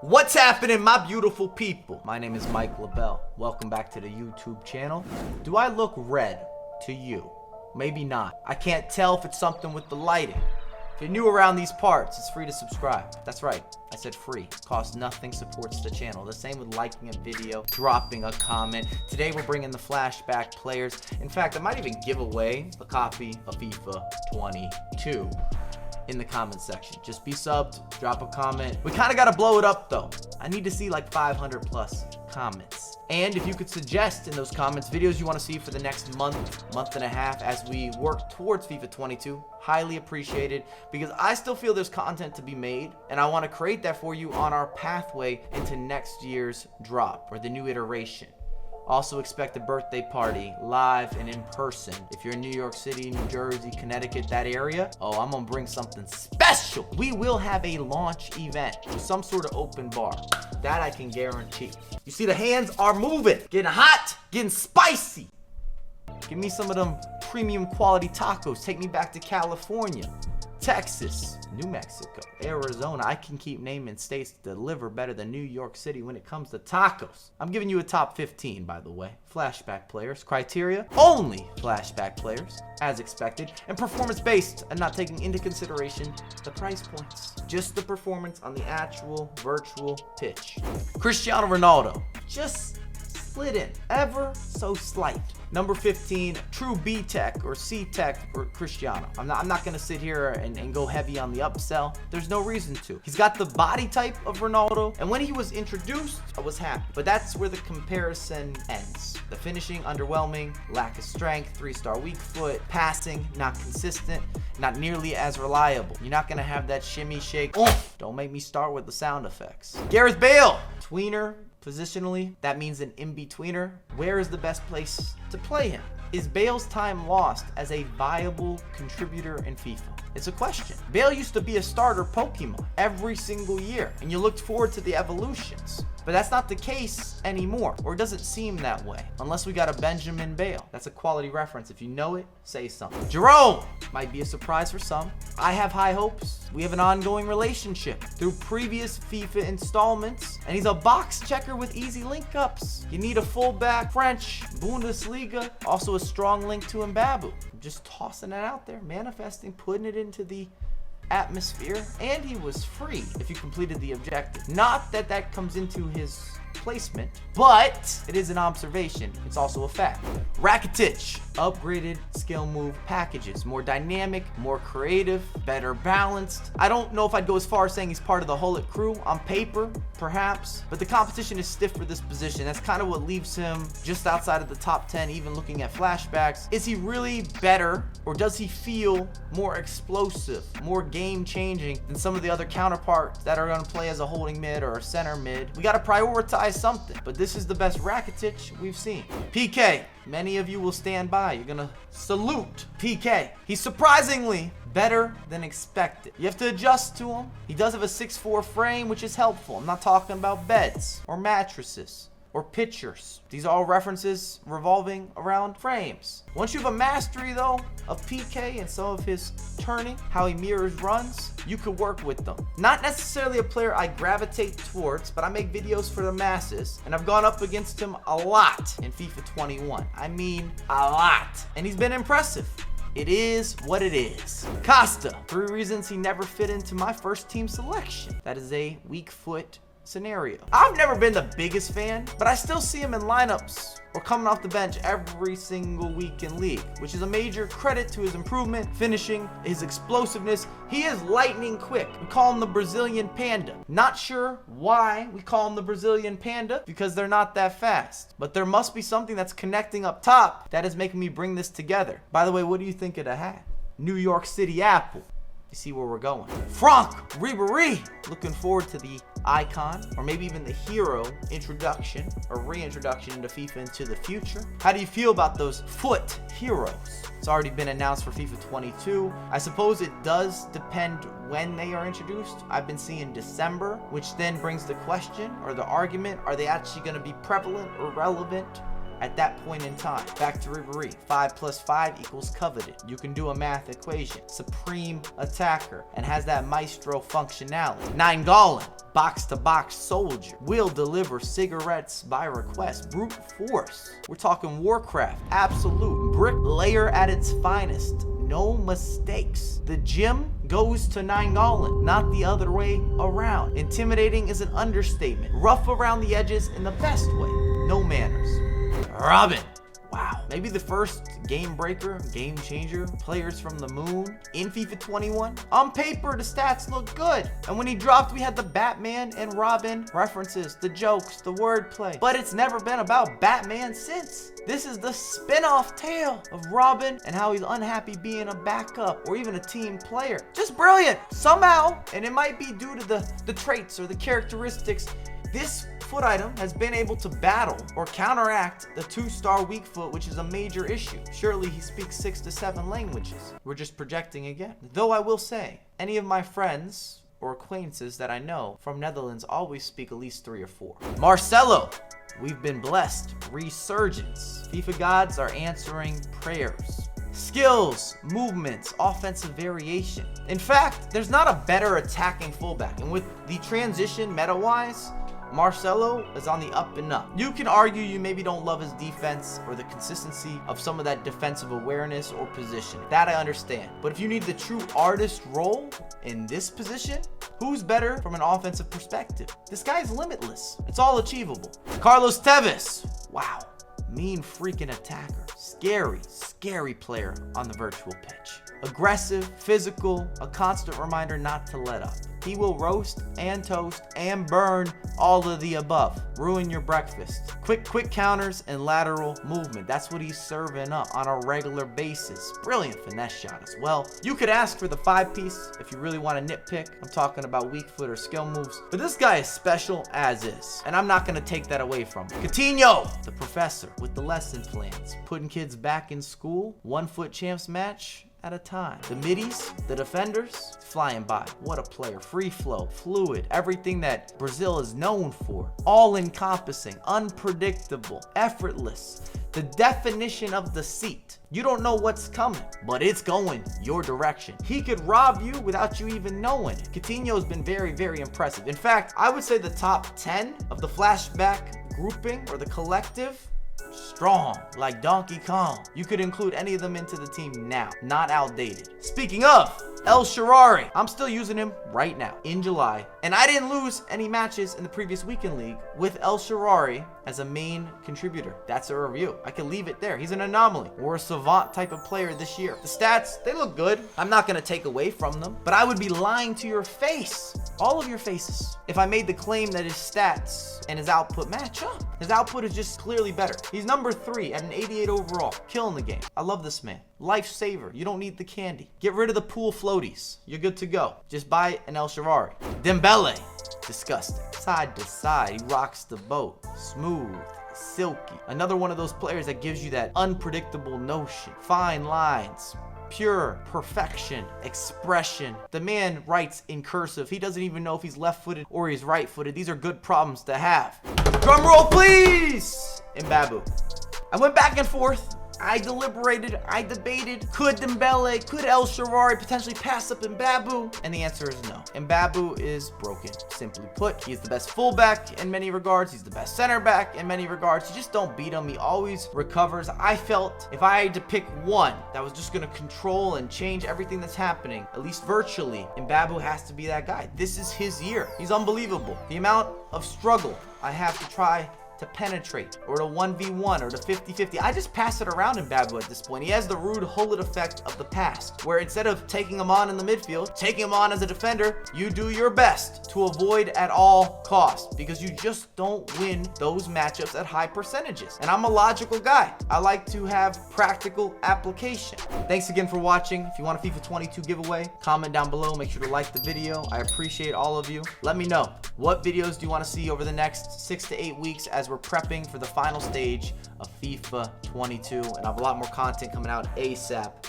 What's happening, my beautiful people? My name is LaBelle. Welcome back to the YouTube channel. Do I look red to you? Maybe not. I can't tell if it's something with the lighting. If you're new around these parts, it's free to subscribe. That's right, I said free. Costs nothing, supports the channel. The same with liking a video, dropping a comment. Today we're bringing the Flashback players. In fact, I might even give away a copy of FIFA 22 in the comment section. Just be subbed, drop a comment. We kind of got to blow it up though. I need to see like 500 plus comments. And if you could suggest in those comments videos you want to see for the next month and a half as we work towards FIFA 22, highly appreciated, because I still feel there's content to be made and I want to create that for you on our pathway into next year's drop or the new iteration. Also expect a birthday party live and in person. If you're in New York City, New Jersey, Connecticut, that area, oh, I'm gonna bring something special. We will have a launch event, some sort of open bar. That I can guarantee. You see the hands are moving, getting hot, getting spicy. Give me some of them premium quality tacos. Take me back to California, Texas, New Mexico, Arizona. I can keep naming states that deliver better than New York City when it comes to tacos. I'm giving you a top 15, by the way. Flashback players. Criteria, only Flashback players, as expected. And performance-based, and not taking into consideration the price points. Just the performance on the actual virtual pitch. Cristiano Ronaldo, just slid in, ever so slight. Number 15, true B tech or C tech for Cristiano. I'm not gonna sit here and go heavy on the upsell. There's no reason to. He's got the body type of Ronaldo, and when he was introduced, I was happy. But that's where the comparison ends. The finishing, underwhelming, lack of strength, 3-star weak foot, passing, not consistent, not nearly as reliable. You're not gonna have that shimmy shake. Oomph. Don't make me start with the sound effects. Gareth Bale, tweener. Positionally, that means an in-betweener. Where is the best place to play him? Is Bale's time lost as a viable contributor in FIFA? It's a question. Bale used to be a starter Pokemon every single year, and you looked forward to the evolutions. But that's not the case anymore, or it doesn't seem that way, unless we got a Benjamin Bale. That's a quality reference. If you know it, say something. Jerome might be a surprise for some. I have high hopes. We have an ongoing relationship through previous FIFA installments, and he's a box checker with easy link-ups. You need a fullback, French, Bundesliga, also a strong link to Mbabu. I'm just tossing it out there, manifesting, putting it into the atmosphere, and he was free if you completed the objective. Not that that comes into his placement, but it is an observation. It's also a fact. Rakitic, upgraded skill move packages, more dynamic, more creative, better balanced. I don't know if I'd go as far as saying he's part of the Hullet crew. On paper, perhaps, but the competition is stiff for this position. That's kind of what leaves him just outside of the top 10, even looking at flashbacks. Is he really better, or does he feel more explosive, more game-changing than some of the other counterparts that are going to play as a holding mid or a center mid? We got to prioritize something, but this is the best Rakitic we've seen. Pique, many of you will stand by. You're gonna salute Pique. He's surprisingly better than expected. You have to adjust to him. He does have a 6'4" frame, which is helpful. I'm not talking about beds or mattresses or pictures. These are all references revolving around frames. Once you have a mastery though of Pique and some of his turning, how he mirrors runs, you could work with them. Not necessarily a player I gravitate towards, but I make videos for the masses, and I've gone up against him a lot in FIFA 21. I mean, a lot. And he's been impressive. It is what it is. Costa, 3 reasons he never fit into my first team selection. That is a weak foot scenario. I've never been the biggest fan, but I still see him in lineups or coming off the bench every single week in league, which is a major credit to his improvement, finishing, his explosiveness. He is lightning quick. We call him the Brazilian Panda. Not sure why we call him the Brazilian Panda, because they're not that fast. But there must be something that's connecting up top that is making me bring this together. By the way, what do you think of the hat? New York City Apple. You see where we're going. Franck, ribery. Looking forward to the icon, or maybe even the hero introduction or reintroduction into FIFA into the future. How do you feel about those foot heroes? It's already been announced for FIFA 22. I suppose it does depend when they are introduced. I've been seeing December, which then brings the question or the argument, are they actually going to be prevalent or relevant at that point in time. Back to ribery. 5 plus 5 equals coveted. You can do a math equation. Supreme attacker and has that maestro functionality. Nainggolan, box-to-box soldier, will deliver cigarettes by request. Brute force. We're talking Warcraft. Absolute bricklayer at its finest. No mistakes. The gym goes to nainggolan, not the other way around. Intimidating is an understatement. Rough around the edges in the best way. No manners. Robin. Wow. Maybe the first game breaker, game changer, players from the moon in FIFA 21. On paper, the stats look good. And when he dropped, we had the Batman and Robin references, the jokes, the wordplay. But it's never been about Batman since. This is the spin-off tale of Robin and how he's unhappy being a backup or even a team player. Just brilliant. Somehow, and it might be due to the traits or the characteristics, this foot item has been able to battle or counteract the 2-star weak foot, which is a major issue. Surely he speaks 6 to 7 languages. We're just projecting again. Though I will say, any of my friends or acquaintances that I know from Netherlands always speak at least 3 or 4. Marcelo. We've been blessed. Resurgence. FIFA gods are answering prayers. Skills, movements, offensive variation. In fact, there's not a better attacking fullback. And with the transition meta-wise, Marcelo is on the up and up. You can argue you maybe don't love his defense or the consistency of some of that defensive awareness or position. That I understand. But if you need the true artist role in this position, who's better from an offensive perspective? This guy's limitless. It's all achievable. Carlos Tevez. Wow. Mean freaking attacker. Scary player on the virtual pitch. Aggressive, physical, a constant reminder not to let up. He will roast and toast and burn all of the above. Ruin your breakfast. Quick counters and lateral movement. That's what he's serving up on a regular basis. Brilliant finesse shot as well. You could ask for the 5-piece if you really want to nitpick. I'm talking about weak foot or skill moves. But this guy is special as is. And I'm not going to take that away from him. Coutinho, the professor with the lesson plans. Putting kids back in school. 1-foot champs match at a time. The middies, the defenders, flying by. What a player. Free flow, fluid, everything that Brazil is known for. All encompassing, unpredictable, effortless. The definition of the seat. You don't know what's coming, but it's going your direction. He could rob you without you even knowing it. Coutinho has been very impressive. In fact, I would say the top 10 of the flashback grouping or the collective, strong, like Donkey Kong. You could include any of them into the team now, not outdated. Speaking of, shaarawy. I'm still using him right now in July. And I didn't lose any matches in the previous weekend league with shaarawy as a main contributor. That's a review. I can leave it there. He's an anomaly or a savant type of player this year. The stats, they look good. I'm not going to take away from them, but I would be lying to your face, all of your faces, if I made the claim that his stats and his output match up. His output is just clearly better. He's number 3 at an 88 overall, killing the game. I love this man. Lifesaver. You don't need the candy. Get rid of the pool floaties. You're good to go. Just buy an shaarawy. Dembele. Disgusting. Side to side. He rocks the boat. Smooth. Silky. Another one of those players that gives you that unpredictable notion. Fine lines. Pure perfection, expression. The man writes in cursive. He doesn't even know if he's left-footed or he's right-footed. These are good problems to have. Drum roll, please! Mbabu. I went back and forth. I deliberated, I debated, could Dembele, could shaarawy potentially pass up Mbabu? And the answer is no. Mbabu is broken, simply put. He is the best fullback in many regards. He's the best center back in many regards. You just don't beat him. He always recovers. I felt if I had to pick one that was just going to control and change everything that's happening, at least virtually, Mbabu has to be that guy. This is his year. He's unbelievable. The amount of struggle I have to try to penetrate or to 1v1 or to 50-50. I just pass it around in Mbabu at this point. He has the rude Hullet effect of the past, where instead of taking him on in the midfield, taking him on as a defender, you do your best to avoid at all costs because you just don't win those matchups at high percentages. And I'm a logical guy. I like to have practical application. Thanks again for watching. If you want a FIFA 22 giveaway, comment down below. Make sure to like the video. I appreciate all of you. Let me know, what videos do you want to see over the next 6 to 8 weeks as we're prepping for the final stage of FIFA 22, and I have a lot more content coming out ASAP.